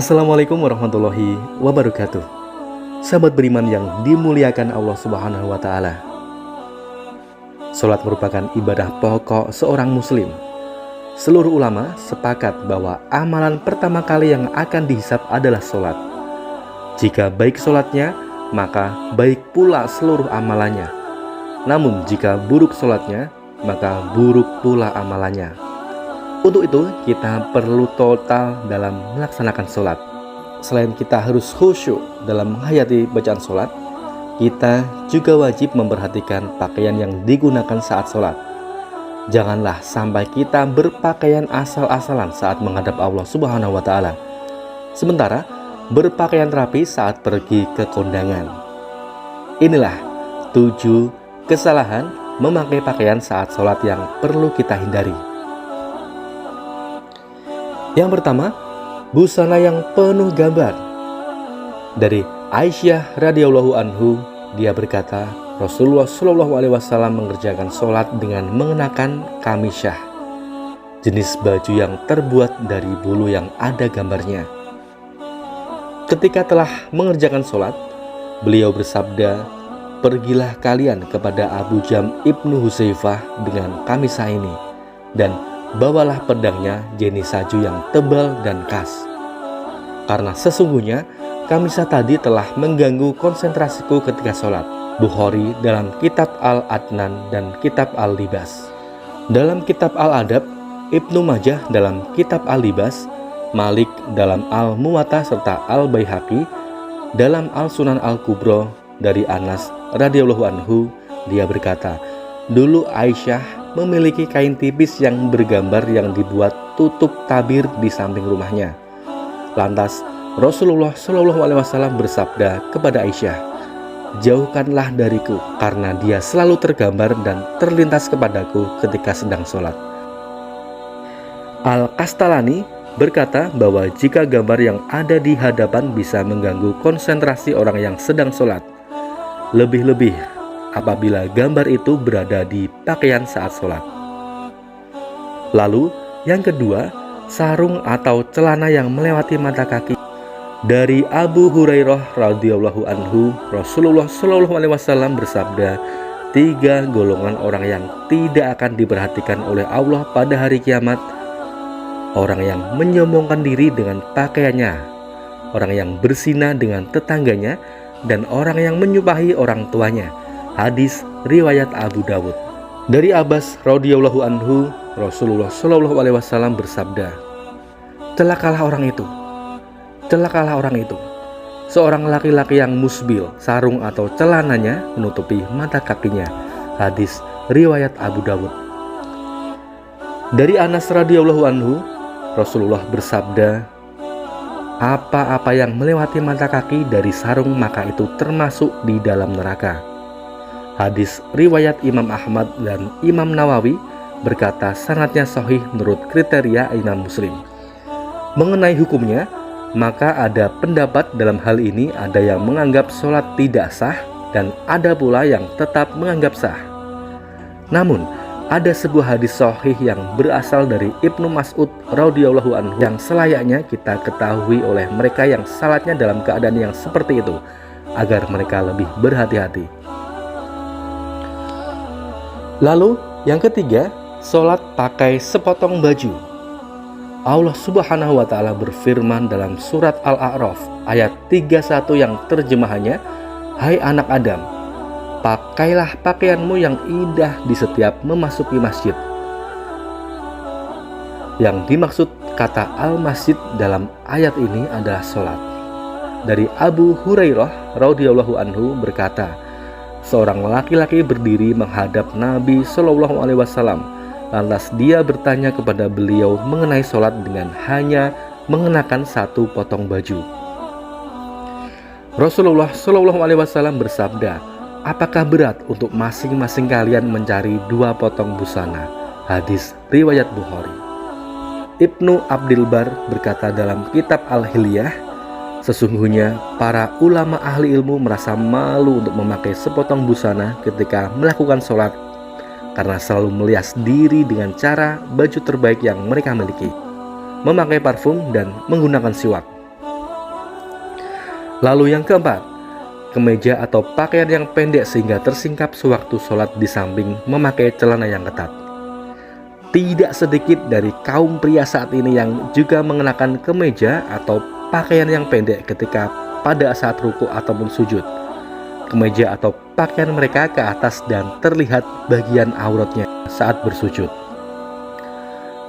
Assalamualaikum warahmatullahi wabarakatuh. Sahabat beriman yang dimuliakan Allah Subhanahu wa Ta'ala, salat merupakan ibadah pokok seorang muslim. Seluruh ulama sepakat bahwa amalan pertama kali yang akan dihisab adalah salat. Jika baik salatnya, maka baik pula seluruh amalannya. Namun jika buruk salatnya, maka buruk pula amalannya. Untuk itu, kita perlu total dalam melaksanakan sholat. Selain kita harus khusyuk dalam menghayati bacaan sholat, kita juga wajib memperhatikan pakaian yang digunakan saat sholat. Janganlah sampai kita berpakaian asal-asalan saat menghadap Allah Subhanahu wa Ta'ala, sementara berpakaian rapi saat pergi ke kondangan. Inilah 7 kesalahan memakai pakaian saat sholat yang perlu kita hindari. Yang pertama, busana yang penuh gambar. Dari Aisyah radhiyallahu anhu, dia berkata, Rasulullah Shallallahu alaihi wasallam mengerjakan sholat dengan mengenakan kamisyah, jenis baju yang terbuat dari bulu yang ada gambarnya. Ketika telah mengerjakan sholat, beliau bersabda, "Pergilah kalian kepada Abu Jam ibnu Huzaifah dengan kamisah ini, dan bawalah pedangnya jenis salju yang tebal dan khas. Karena sesungguhnya kamisah tadi telah mengganggu konsentrasiku ketika sholat." Bukhari dalam kitab Al-Adnan dan kitab Al-Libas. Dalam kitab Al-Adab, Ibnu Majah dalam kitab Al-Libas, Malik dalam Al-Muwatta serta Al-Baihaqi dalam Al-Sunan Al-Kubro. Dari Anas radhiyallahu anhu, dia berkata, dulu Aisyah memiliki kain tipis yang bergambar yang dibuat tutup tabir di samping rumahnya. Lantas Rasulullah Shallallahu alaihi wasallam bersabda kepada Aisyah, "Jauhkanlah dariku, karena dia selalu tergambar dan terlintas kepadaku ketika sedang sholat." Al-Kastalani berkata bahwa jika gambar yang ada di hadapan bisa mengganggu konsentrasi orang yang sedang sholat, lebih-lebih apabila gambar itu berada di pakaian saat sholat. Lalu yang kedua, sarung atau celana yang melewati mata kaki. Dari Abu Hurairah radhiyallahu anhu, Rasulullah Shallallahu alaihi wasallam bersabda, 3 golongan orang yang tidak akan diperhatikan oleh Allah pada hari kiamat: orang yang menyombongkan diri dengan pakaiannya, orang yang berzina dengan tetangganya, dan orang yang menyumpahi orang tuanya. Hadis riwayat Abu Dawud. Dari Abbas radhiyallahu anhu, Rasulullah Shallallahu alaihi wasallam bersabda, celakalah orang itu, celakalah orang itu, seorang laki-laki yang musbil, sarung atau celananya menutupi mata kakinya. Hadis riwayat Abu Dawud. Dari Anas radhiyallahu anhu, Rasulullah bersabda, apa-apa yang melewati mata kaki dari sarung maka itu termasuk di dalam neraka. Hadis riwayat Imam Ahmad dan Imam Nawawi berkata sanadnya sahih menurut kriteria Imam Muslim. Mengenai hukumnya, maka ada pendapat dalam hal ini, ada yang menganggap sholat tidak sah dan ada pula yang tetap menganggap sah. Namun ada sebuah hadis sahih yang berasal dari Ibnu Mas'ud radhiyallahu anhu yang selayaknya kita ketahui oleh mereka yang salatnya dalam keadaan yang seperti itu, agar mereka lebih berhati-hati. Lalu yang ketiga, sholat pakai sepotong baju. Allah Subhanahu wa Ta'ala berfirman dalam surat Al-A'raf ayat 31 yang terjemahannya, "Hai anak Adam, pakailah pakaianmu yang indah di setiap memasuki masjid." Yang dimaksud kata al-masjid dalam ayat ini adalah sholat. Dari Abu Hurairah radhiyallahu anhu berkata, seorang laki-laki berdiri menghadap Nabi Shallallahu alaihi wasallam. Lantas dia bertanya kepada beliau mengenai sholat dengan hanya mengenakan 1 potong baju. Rasulullah Shallallahu alaihi wasallam bersabda, apakah berat untuk masing-masing kalian mencari 2 potong busana? Hadis riwayat Bukhari. Ibnu Abdul Bar berkata dalam kitab Al-Hilyah, sesungguhnya para ulama ahli ilmu merasa malu untuk memakai sepotong busana ketika melakukan sholat, karena selalu melias diri dengan cara baju terbaik yang mereka miliki, memakai parfum dan menggunakan siwak. Lalu yang keempat, kemeja atau pakaian yang pendek sehingga tersingkap sewaktu sholat di samping memakai celana yang ketat. Tidak sedikit dari kaum pria saat ini yang juga mengenakan kemeja atau pakaian yang pendek ketika pada saat ruku ataupun sujud. Kemeja atau pakaian mereka ke atas dan terlihat bagian auratnya saat bersujud.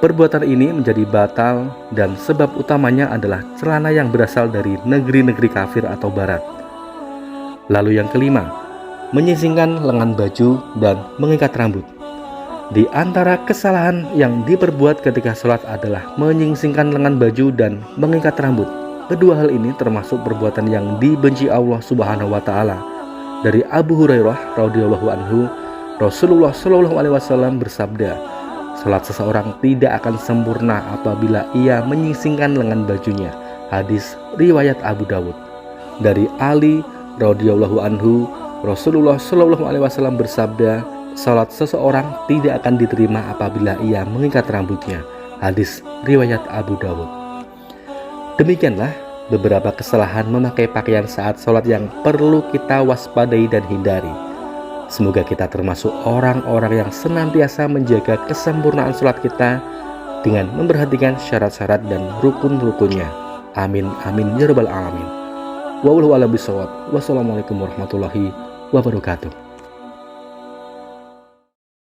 Perbuatan ini menjadi batal dan sebab utamanya adalah celana yang berasal dari negeri-negeri kafir atau barat. Lalu yang kelima, menyisingkan lengan baju dan mengikat rambut. Di antara kesalahan yang diperbuat ketika sholat adalah menyingsingkan lengan baju dan mengikat rambut. Kedua hal ini termasuk perbuatan yang dibenci Allah Subhanahu wa taala. Dari Abu Hurairah radhiyallahu anhu, Rasulullah shallallahu alaihi wasallam bersabda, "Salat seseorang tidak akan sempurna apabila ia menyingsingkan lengan bajunya." Hadis riwayat Abu Dawud. Dari Ali radhiyallahu anhu, Rasulullah shallallahu alaihi wasallam bersabda, "Salat seseorang tidak akan diterima apabila ia mengikat rambutnya." Hadis riwayat Abu Dawud. Demikianlah beberapa kesalahan memakai pakaian saat sholat yang perlu kita waspadai dan hindari. Semoga kita termasuk orang-orang yang senantiasa menjaga kesempurnaan sholat kita dengan memperhatikan syarat-syarat dan rukun-rukunnya. Amin amin ya rabbal alamin. Wallahu a'lam bishawab. Wassalamualaikum warahmatullahi wabarakatuh.